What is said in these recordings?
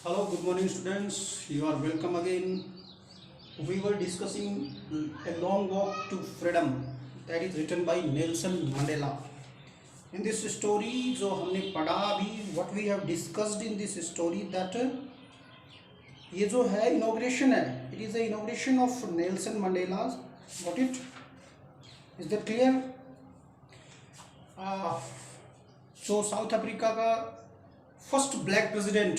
Hello, good morning, students. You are welcome again. We were discussing A Long Walk to Freedom, that is written by Nelson Mandela. In this story, जो हमने पढ़ा अभी, what we have discussed in this story that ये जो है inauguration है, it is the inauguration of Nelson Mandela. Got it? Is that clear? So South Africa का first black president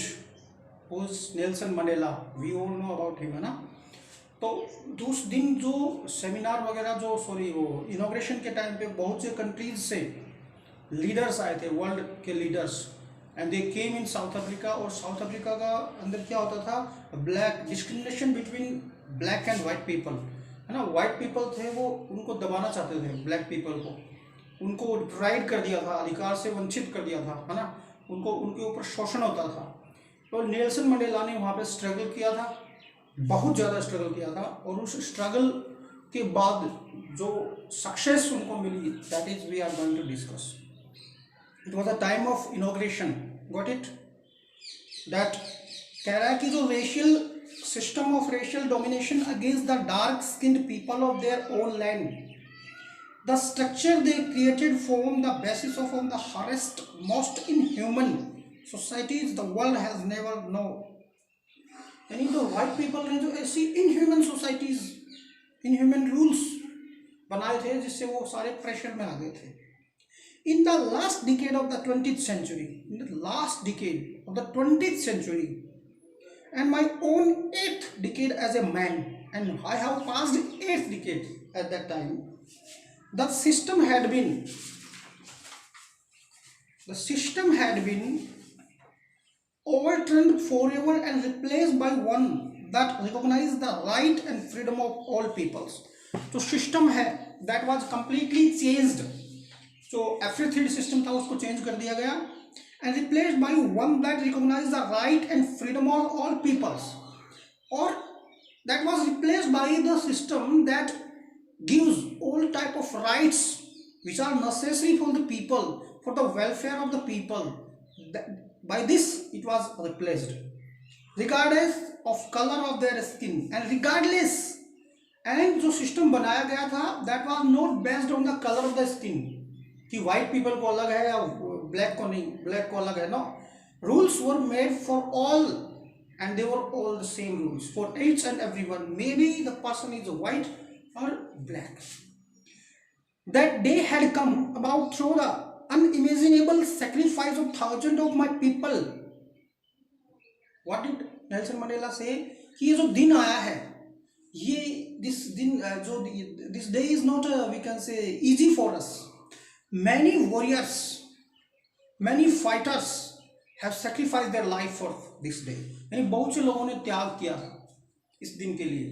was Nelson Mandela. We all know about him, है ना. तो उस दिन जो सेमिनार वगैरह जो वो इनॉग्रेशन के टाइम पे बहुत से कंट्रीज से लीडर्स आए थे, वर्ल्ड के leaders, and they came in South Africa. और साउथ अफ्रीका का अंदर क्या होता था, black discrimination between black and white people, है ना. वाइट पीपल थे वो उनको दबाना चाहते थे, ब्लैक पीपल को उनको डिप्राइड कर दिया था, अधिकार से वंचित कर दिया था, है ना. उनको उनके ऊपर शोषण होता था. तो नेल्सन मंडेला ने वहाँ पे स्ट्रगल किया था, बहुत ज़्यादा स्ट्रगल किया था. और उस स्ट्रगल के बाद जो सक्सेस उनको मिली, that is we are going to discuss. It was the time of inauguration. Got it? That कह रहा है कि जो racial system of racial domination against the dark skinned people of their own land, the structure they created form the basis of the hardest, most inhuman societies the world has never known. यानी तो white people ने जो ऐसी inhuman societies, inhuman rules बनाए थे जिससे वो सारे प्रेशर में आ गए थे. In the last decade of the 20th century, in the last decade of the 20th century, and my own 8th decade as a man, and I have passed 8th decade at that time, the system had been overturned forever and replaced by one that recognized the right and freedom of all peoples. तो system है that was completely changed. जो एफ्रीथीड system था उसको change कर दिया गया, and replaced by one that recognized the right and freedom of all peoples. और that was replaced by the system that gives all type of rights which are necessary for the people, for the welfare of the people. By this it was replaced, regardless of color of their skin, and regardless, and जो system बनाया गया था that was not based on the color of the skin, कि white people को अलग है या black को नहीं, black को अलग है. No, rules were made for all, and they were all the same rules for each and everyone. Maybe the person is white or black. That day had come about through the unimaginable sacrifice of thousands of my people. What did Nelson Mandela say? कि ये जो दिन आया है, ये this दिन जो this day is not we can say easy for us. Many warriors, many fighters have sacrificed their life for this day. यानी बहुत से लोगों ने त्याग किया इस दिन के लिए.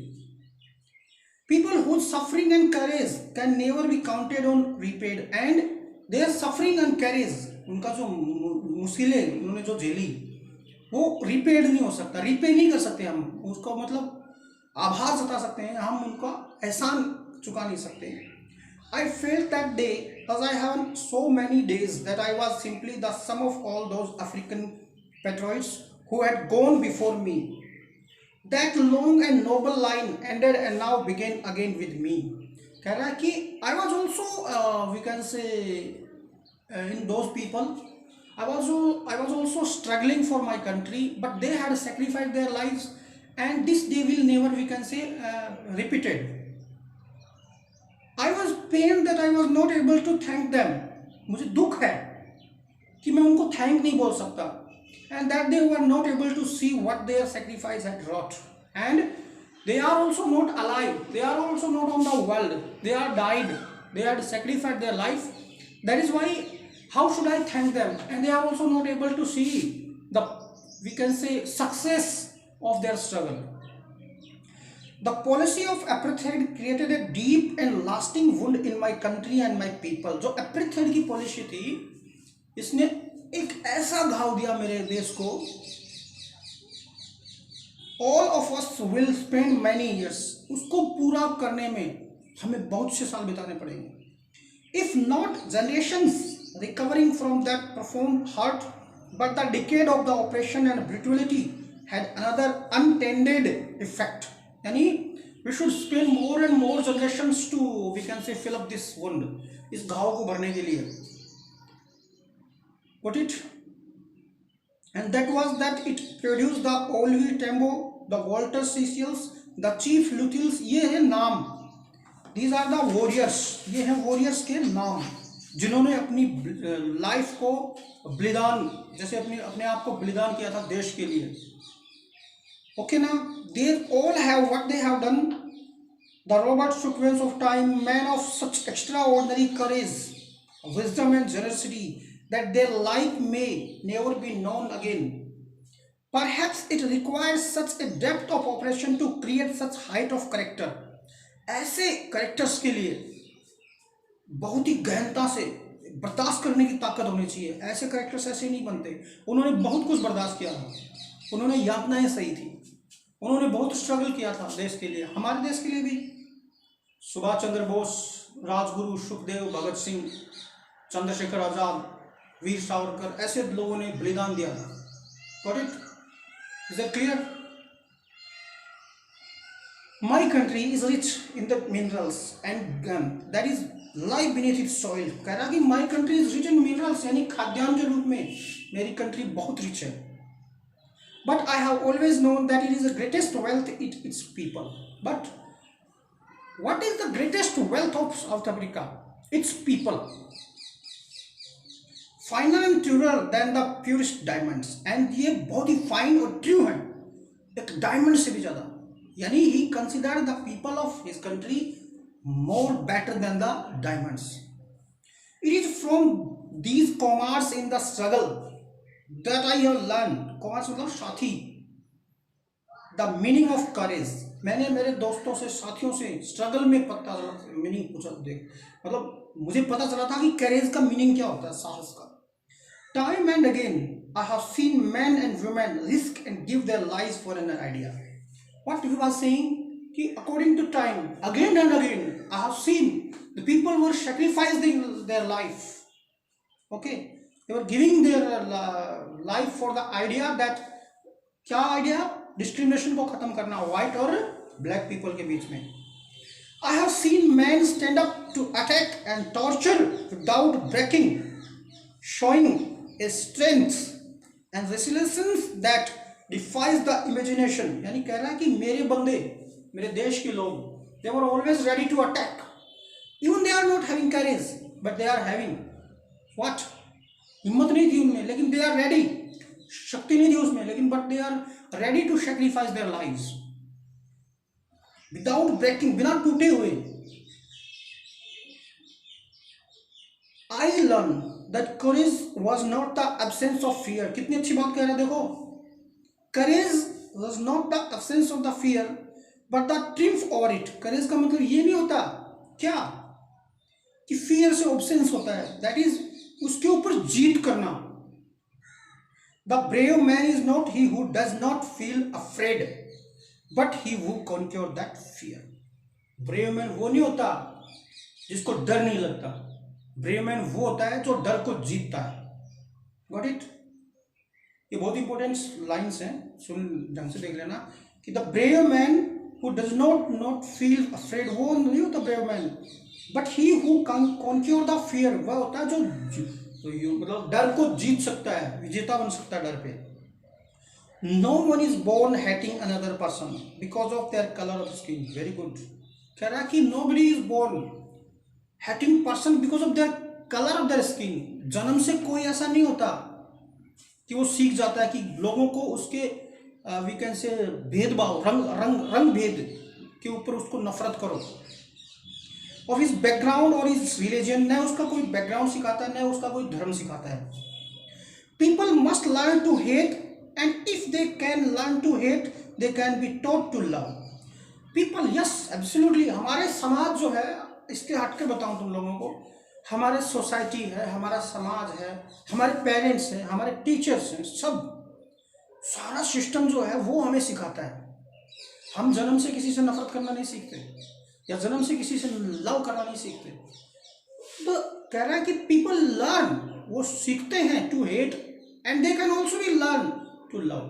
People whose suffering and courage can never be counted on repaid, and their suffering and courage, उनका जो मुश्किलें उन्होंने जो झेली वो रिपेड नहीं हो सकता, रिपे नहीं कर सकते हम उसको. मतलब आभार जता सकते हैं, हम उनका एहसान चुका नहीं सकते. I felt that day as I have so many days that I was simply the sum of all those African patriots who had gone before me. That long and noble line ended and now began again with me. कह रहा है कि I was also we can say in those people, I was also struggling for my country, but they had sacrificed their lives, and this day will never we can say repeated. I was pained that I was not able to thank them. मुझे दुख है कि मैं उनको thank नहीं बोल सकता, and that they were not able to see what their sacrifice had wrought, and they are also not alive, they are also not on the world, they are died, they had sacrificed their life. That is why how should I thank them? And they are also not able to see the we can say success of their struggle. The policy of apartheid created a deep and lasting wound in my country and my people. जो apartheid की policy थी, इसने एक ऐसा घाव दिया मेरे देश को. All of us will spend many years. उसको पूरा करने में हमें बहुत से साल बिताने पड़ेंगे. If not generations recovering from that profound hurt, but the decade of the oppression and brutality had another unintended effect. यानी we should spend more and more generations to, we can say, fill up this wound, इस घाव को भरने के लिए. Got it? And that was that it produced the Olvi Tembo, the Walter Cecils, the Chief Lutils. ये है नाम. These are the warriors. ये हैं warriors के नाम जिन्होंने अपनी लाइफ को बलिदान, जैसे अपने आप को बलिदान किया था देश के लिए. Okay ना? They all have what they have done. The Robert sequence of time, men of such extraordinary courage, wisdom and generosity that their life may never be known again. Perhaps it requires such a depth of operation to create such height of character. ऐसे characters के लिए बहुत ही गहनता से बर्दाश्त करने की ताकत होनी चाहिए. ऐसे कैरेक्टर्स ऐसे नहीं बनते. उन्होंने बहुत कुछ बर्दाश्त किया था. उन्होंने यातनाएं सही थी. उन्होंने बहुत स्ट्रगल किया था देश के लिए, हमारे देश के लिए भी. सुभाष चंद्र बोस, राजगुरु, सुखदेव, भगत सिंह, चंद्रशेखर आजाद, वीर सावरकर, ऐसे लोगों ने बलिदान दिया था. Got it? Is that clear? My country is rich in the minerals and that is lie beneath its soil. कह रहा कि my country is rich in minerals, यानी खाद्यान्न के रूप में मेरी कंट्री बहुत रिच है. But I have always known that it is the greatest wealth its people. But what is the greatest wealth of South Africa? Its people. Finer and truer than the purest diamonds. And ये बहुत ही fine और true है, एक diamond से भी ज़्यादा. यानी he considered the people of his country more better than the diamonds. It is from these comrades in the struggle that I have learned. comrades मतलब साथी. The meaning of courage. मैंने मेरे दोस्तों से, साथियों से स्ट्रगल में पता चला मीनिंग पूछा. देख मतलब मुझे पता चला था कि करेज का मीनिंग क्या होता है, साहस का. Time and again I have seen men and women risk and give their lives for an idea. What he was saying, कि according to time, again and again I have seen the people were sacrificing their life. Okay, they were giving their life for the idea that, क्या idea? Discrimination को खत्म करना white और black people के बीच में. I have seen men stand up to attack and torture without breaking, showing a strength and resilience that defies the imagination. यानी कह रहा है कि मेरे बंदे, मेरे देश के लोग, they were always ready to attack. Even they are not having courage, but they are having what? हिम्मत नहीं थी उनमें, लेकिन they are ready. शक्ति नहीं थी उसमें, लेकिन but they are ready to sacrifice their lives without breaking, बिना टूटे हुए. I learned that courage was not the absence of fear. कितनी अच्छी बात कह रहा है देखो. Courage was not the absence of the fear, but the triumph over it. Courage का मतलब ये नहीं होता क्या कि fear से obsess होता है. That is उसके ऊपर जीत करना. The brave man is not he who does not feel afraid, but he who conquer that fear. Brave man वो नहीं होता जिसको डर नहीं लगता. Brave man वो होता है जो डर को जीतता है. Got it? ये बहुत इंपॉर्टेंट लाइन्स हैं, सुन ढंग से देख लेना. कि the brave man who does not feel afraid, वो नहीं होता brave man, but he who conquer the fear, वह होता है जो मतलब डर को जीत सकता है, विजेता बन सकता है डर पे. No one is born hating another person because of their colour of skin. Very good. कह रहा है कि nobody is born hating person because of their colour of their skin. जन्म से कोई ऐसा नहीं होता कि वो सीख जाता है कि लोगों को उसके वी कैन से भेदभाव, रंग भेद के ऊपर उसको नफरत करो. और इस बैकग्राउंड और इस रिलीजन, न उसका कोई बैकग्राउंड सिखाता है, न उसका कोई धर्म सिखाता है. People must learn to hate and if they can learn to hate they can be taught to love. People, yes absolutely. हमारे समाज जो है, इसके हट के बताऊं तुम लोगों को, हमारे सोसाइटी है, हमारा समाज है, हमारे पेरेंट्स हैं, हमारे टीचर्स हैं, सब सारा सिस्टम जो है वो हमें सिखाता है. हम जन्म से किसी से नफरत करना नहीं सीखते, या जन्म से किसी से लव करना नहीं सीखते. तो कह रहा है कि पीपल लर्न, वो सीखते हैं to hate and they can also be learn to love.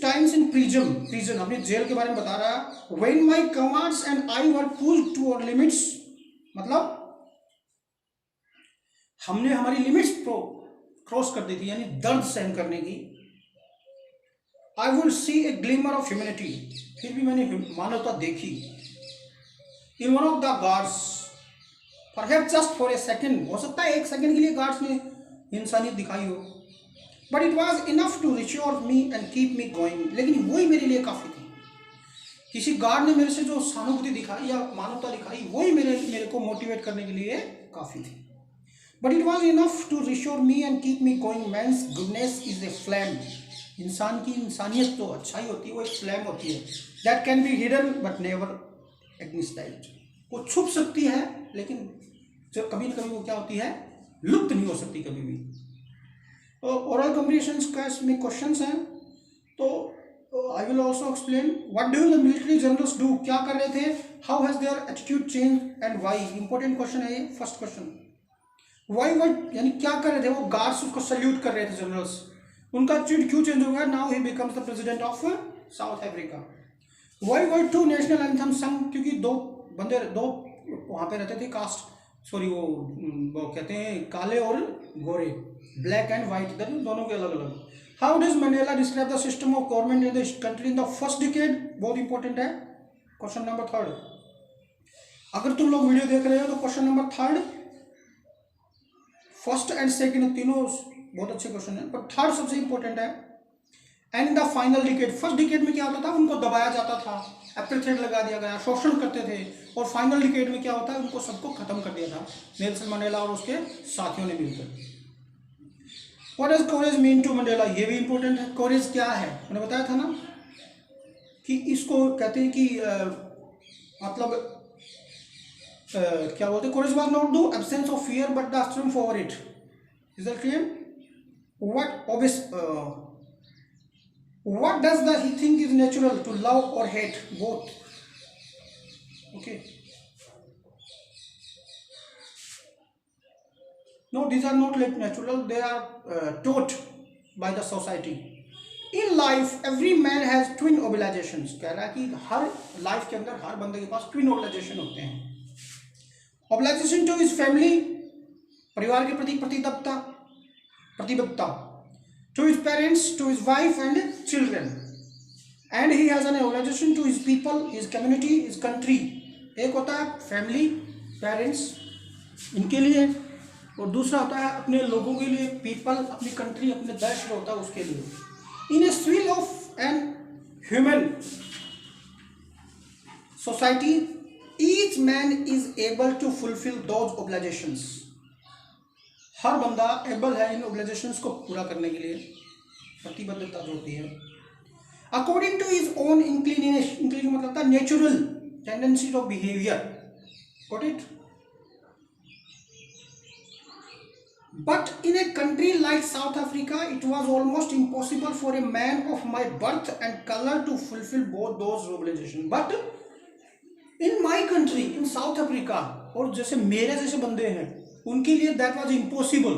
Times in prison अपनी जेल के बारे में बता रहा है। When my commands and I were pushed to our limits, मतलब हमने हमारी लिमिट्स क्रॉस कर दी थी, यानी दर्द सहन करने की। I would see A glimmer of humanity, फिर भी मैंने मानवता देखी। In one of the guards, perhaps just for a second, हो सकता है एक सेकेंड के लिए गार्ड्स ने इंसानियत दिखाई हो, but it was enough to reassure me and keep me going, लेकिन वही मेरे लिए काफ़ी थी। किसी गार्ड ने मेरे से जो सहानुभूति दिखाई या मानवता दिखाई, वही मेरे को मोटिवेट करने के लिए काफ़ी थी। But it was enough to reassure me and keep me going. Man's goodness is a flame, इंसान की इंसानियत तो अच्छाई होती है, वो एक फ्लैम होती है, that can be hidden but never extinguished, वो छुप सकती है लेकिन जो कभी न कभी वो क्या होती है, लुप्त नहीं हो सकती कभी भी। ओरल कॉम्प्रिहेंशन का इसमें क्वेश्चंस हैं, तो I will also explain what do the military generals do, क्या कर रहे थे, how has their attitude change and why. Important question है ये, फर्स्ट क्वेश्चन। व्हाई व्हाट यानी क्या कर रहे थे वो गार्ड्स, उसको सल्यूट कर रहे थे जनरल्स, उनका एटीट्यूड क्यों चेंज हो गया, now he becomes the president of South Africa. Why were two national anthem sung, क्योंकि दो वहाँ पे रहते थे कास्ट, सॉरी वो कहते हैं काले और गोरे, ब्लैक एंड वाइट, दोनों के अलग अलग। How does Mandela describe the system of government in the country in the first decade, बहुत इंपॉर्टेंट है क्वेश्चन नंबर 3। अगर तुम लोग वीडियो देख रहे हो तो question number 3, first and second तीनों बहुत अच्छे क्वेश्चन है, पर थर्ड सबसे इंपॉर्टेंट है। And in the final decade, first decade में क्या होता था, उनको दबाया जाता था, एप्रिथेड लगा दिया गया, शोषण करते थे, और फाइनल डिकेड में क्या होता है, उनको सबको खत्म कर दिया था नेल्सन मंडेला और उसके साथियों ने मिलकर। What does courage mean to Mandela, ये भी इंपॉर्टेंट है, कोरेज क्या है, मैंने बताया था ना कि इसको कहते हैं कि मतलब क्या बोलते हैं, courage was not the absence of fear but the triumph over it, is that clear. What does he think is natural, to love or hate, both? Okay. No, these are not natural, they are taught by the society. In life every man has twin obligations, कह रहा है कि हर life के अंदर हर बंदे के पास twin obligation होते हैं। obligation to his family, परिवार के प्रति प्रतिबद्धता, to his parents, to his wife and children, and he has an obligation to his people, his community, his country। एक होता है फैमिली, पेरेंट्स, इनके लिए, और दूसरा होता है अपने लोगों के लिए, पीपल, अपनी कंट्री, अपने देश जो होता है उसके लिए। In a civil of an human society each man is able to fulfil those obligations, हर बंदा एबल है इन ऑब्लिगेशंस को पूरा करने के लिए, प्रतिबद्धता जो होती है, according to his own inclination मतलब था natural tendencies of behaviour, got it. But in a country like South Africa it was almost impossible for a man of my birth and colour to fulfil both those obligation. But in my country, in South Africa, और जैसे मेरे जैसे बंदे हैं उनके लिए that was impossible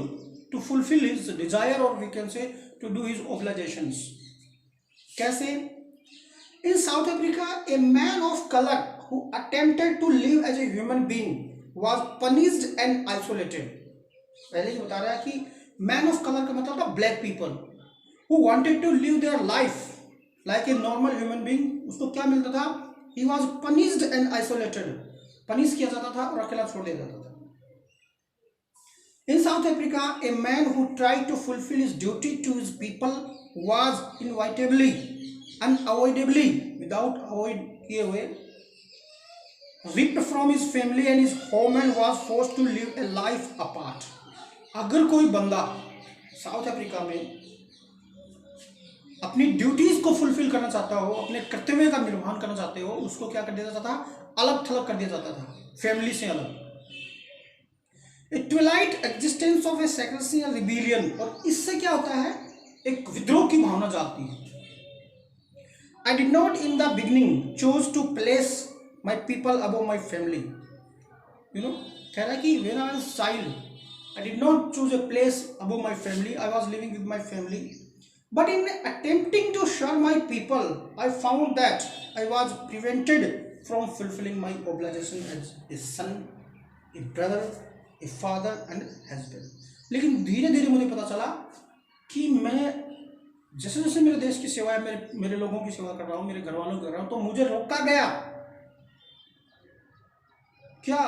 to fulfil his desire, और we can say to do his obligations. कैसे? In South Africa a man of colour who attempted to live as a human being was punished and isolated. पहले ही बता रहा है कि man of colour का मतलब था black people who wanted to live their life like a normal human being, उसको क्या मिलता था, he was punished and isolated, punish किया जाता था और अकेला छोड़ दिया जाता था। In South Africa, a man who tried to fulfill his duty to his people was inevitably, unavoidably, without avoid किए हुए, ripped from his family and his home and was forced to live a life apart। अगर कोई बंदा south Africa में अपनी duties को fulfil करना चाहता हो, अपने कर्तव्य का निर्वहन करना चाहते हो, उसको क्या कर दिया जाता था, अलग थलग कर दिया जाता था, फैमिली से अलग। Twilight existence of A secrecy या रिबेलियन, और इससे क्या होता है, एक विद्रोह की भावना जागती है। I did not in the beginning choose to place my people above my family, you know, कह रहा है कि when I was child I did not choose a place above my family, I was living with my family, But in attempting to serve my people, I found that I was prevented from fulfilling my obligation as a son, a brother, a father and husband. लेकिन धीरे धीरे मुझे पता चला कि मैं जैसे जैसे मेरे देश की सेवा है, मेरे मेरे लोगों की सेवा कर रहा हूँ, मेरे घर वालों की कर रहा हूँ, तो मुझे रोका गया। क्या?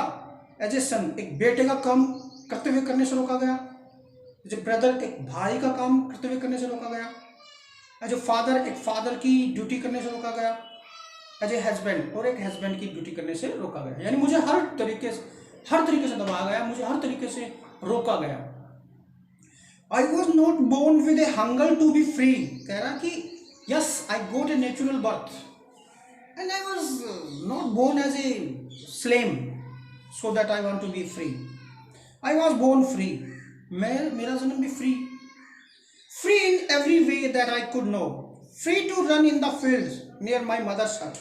एज ए सन, एक बेटे का काम करते हुए करने से रोका गया। एज ए ब्रदर, एक भाई का काम करते हुए करने से रोका गया। एज ए फादर, एक फादर की ड्यूटी करने से रोका गया। एज ए हस्बैंड, और एक हस्बैंड की ड्यूटी करने से रोका गया। यानी मुझे हर तरीके से दबाया गया, मुझे हर तरीके से रोका गया। I was not born with a hunger to be free. कह रहा कि yes, I got a natural birth and I was not born as a slave so that I want to be free. I was born free. मेरा जन्म भी free in every way that I could know. Free to run in the fields near my mother's hut.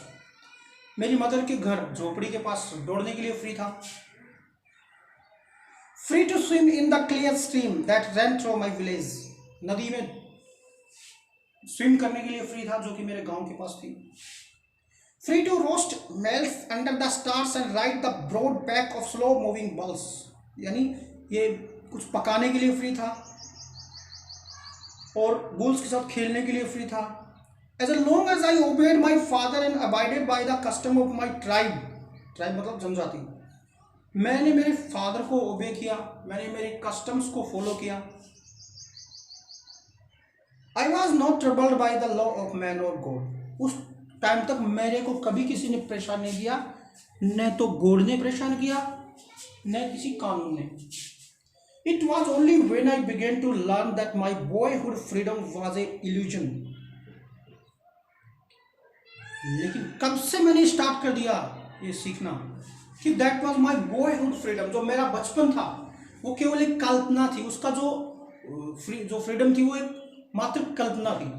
मेरी mother के घर झोपड़ी के पास दौड़ने के लिए फ्री था। Free to swim in the clear stream that ran through my village. नदी में स्विम करने के लिए फ्री था, जो कि मेरे गांव के पास थी। Free to roast meals under the stars and ride the broad back of slow moving bulls. यानी ये कुछ पकाने के लिए फ्री था और बुल्स के साथ खेलने के लिए फ्री था। As long as I obeyed my father and abided by the custom of my tribe मतलब जनजाति, मैंने मेरे फादर को ओबे किया, मैंने मेरे कस्टम्स को फॉलो किया। I was not troubled by the law of man or God. उस टाइम तक मेरे को कभी किसी ने परेशान नहीं किया, न तो गॉड ने परेशान किया, न किसी कानून ने। It was only when I began to learn that my boyhood freedom was a illusion. लेकिन कब से मैंने स्टार्ट कर दिया ये सीखना कि that was my boyhood freedom, जो मेरा बचपन था वो केवल एक कल्पना थी। उसका जो फ्रीडम थी वो एक मात्र कल्पना थी।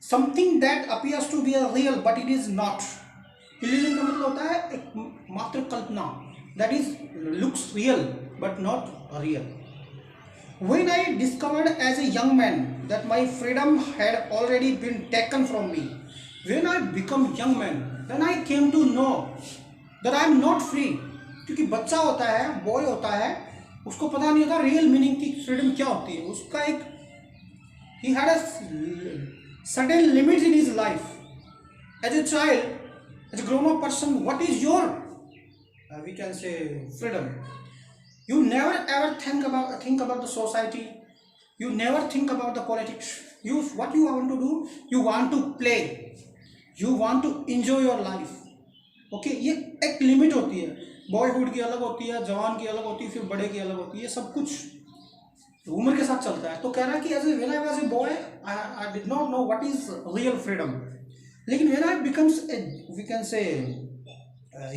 Something that appears to be real but it is not. Illusion का मतलब होता है एक मात्र कल्पना, that is looks real but not real. When I discovered as a young man that my freedom had already been taken from me, when I become young man then I came to know that I am not free. क्योंकि बच्चा होता है, boy होता है, उसको पता नहीं होता रियल मीनिंग की फ्रीडम क्या होती है। उसका एक he had a certain limits in his life. As a child, as a grown-up person, what is your we can say freedom? You never ever think about the society. You never think about the politics. What you want to do? You want to play. You want to enjoy your life. Okay, ये एक limit होती है। Boyhood की अलग होती है, जवान की अलग होती है, फिर बड़े की अलग होती है। सब कुछ उम्र के साथ चलता है। तो कह रहा है कि as when I was a boy I did not know what is real freedom, लेकिन when I becomes we can say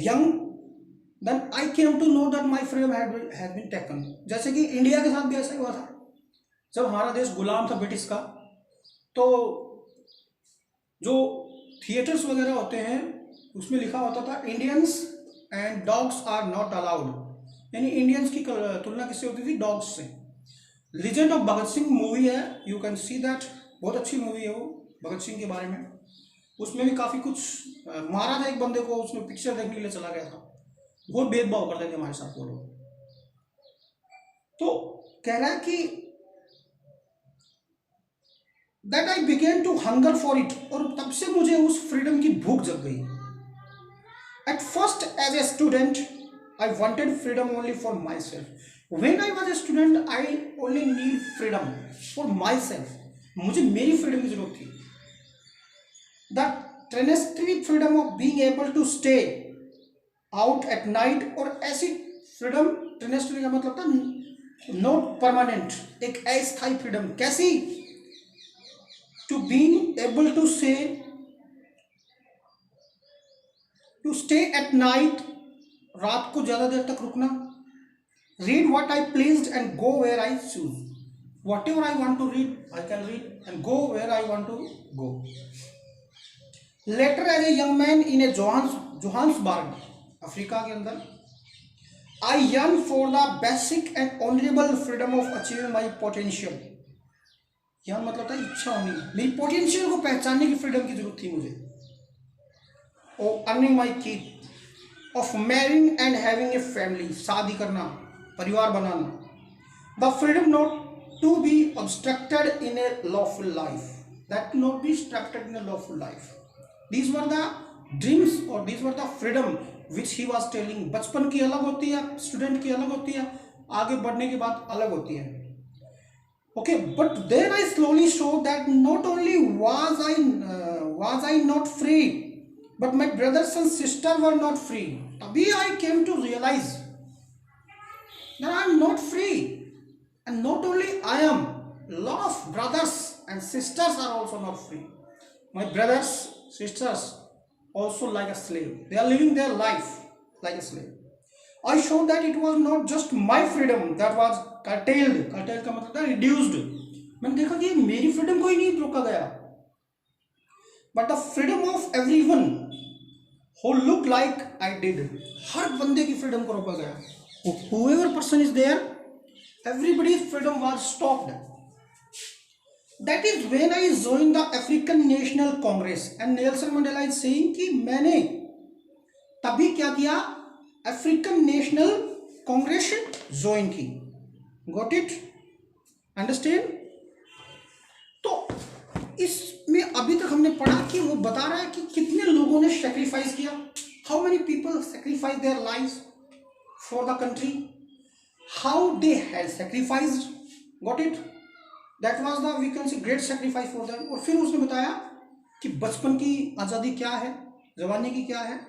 young then I came to know that my freedom had been taken. जैसे कि India के साथ भी ऐसा ही हुआ था। जब हमारा देश गुलाम था ब्रिटिश का, तो जो थिएटर्स वगैरह होते हैं उसमें लिखा होता था Indians and dogs are not allowed. यानी इंडियंस की तुलना किससे होती थी? डॉग्स से। Legend of Bhagat Singh movie है, यू कैन सी दैट, बहुत अच्छी मूवी है वो भगत सिंह के बारे में। उसमें भी काफ़ी कुछ मारा था एक बंदे को, उसमें पिक्चर देखने के लिए चला गया था। बहुत भेदभाव करते थे हमारे साथ वो लोग। तो कह रहा है कि that I began to hunger for it, और तब से मुझे उस फ्रीडम की भूख जग गई। At first as a student I wanted freedom only for myself. When I was a student, I only need freedom for myself. मुझे मेरी फ्रीडम की जरूरत थी। The transitory freedom of being able to stay out at night, और ऐसी freedom, transitory का मतलब था not permanent, एक अस्थायी फ्रीडम। कैसी? To being able to stay at night, रात को ज्यादा देर तक रुकना। Read what I pleased and go where I choose. Whatever I want to read, I can read and go where I want to go. Later, as a young man in a Johannesburg, Africa के अंदर, I yearn for the basic and honorable freedom of achieving my potential. यहाँ मतलब था इच्छा होनी, मेरी potential को पहचानने की फ्रीडम की जरूरत थी मुझे। और earning my keep of marrying and having a family, शादी करना, परिवार बनाना। The freedom not to be obstructed in a lawful life, that not be obstructed in a lawful life. These were the dreams or these were the freedom which he was telling. बचपन की अलग होती है, student की अलग होती है, आगे बढ़ने के बाद अलग होती है। Okay, but then I slowly saw that not only was I not free, but my brothers and sisters were not free. तभी I came to realize that I am not free, and not only I am, lot of brothers and sisters are also not free. My brothers, sisters also like a slave. They are living their life like a slave. I showed that it was not just my freedom that was curtailed. Curtailed का मतलब था reduced. मैंने देखा कि मेरी freedom को ही नहीं रोका गया, but the freedom of everyone who looked like I did. हर बंदे की फ्रीडम को रोका गया. Whoever person is there, everybody's freedom was stopped. That is when I joined the African National Congress. And Nelson Mandela is saying कि मैंने तभी क्या किया, अफ्रीकन नेशनल कांग्रेस ज्वाइन की. Got it, understand. तो इसमें अभी तक हमने पढ़ा कि वो बता रहा है कि कितने लोगों ने सेक्रीफाइस किया, how many people sacrifice their lives for the country, how they had sacrificed. Got it, that was the we can say great sacrifice for them. और फिर उसने बताया कि बचपन की आज़ादी क्या है, जवानी की क्या है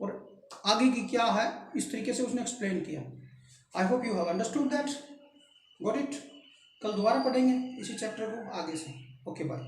और आगे की क्या है. इस तरीके से उसने एक्सप्लेन किया. I hope you have understood that. Got it. कल दोबारा पढ़ेंगे इसी चैप्टर को आगे से. Okay bye.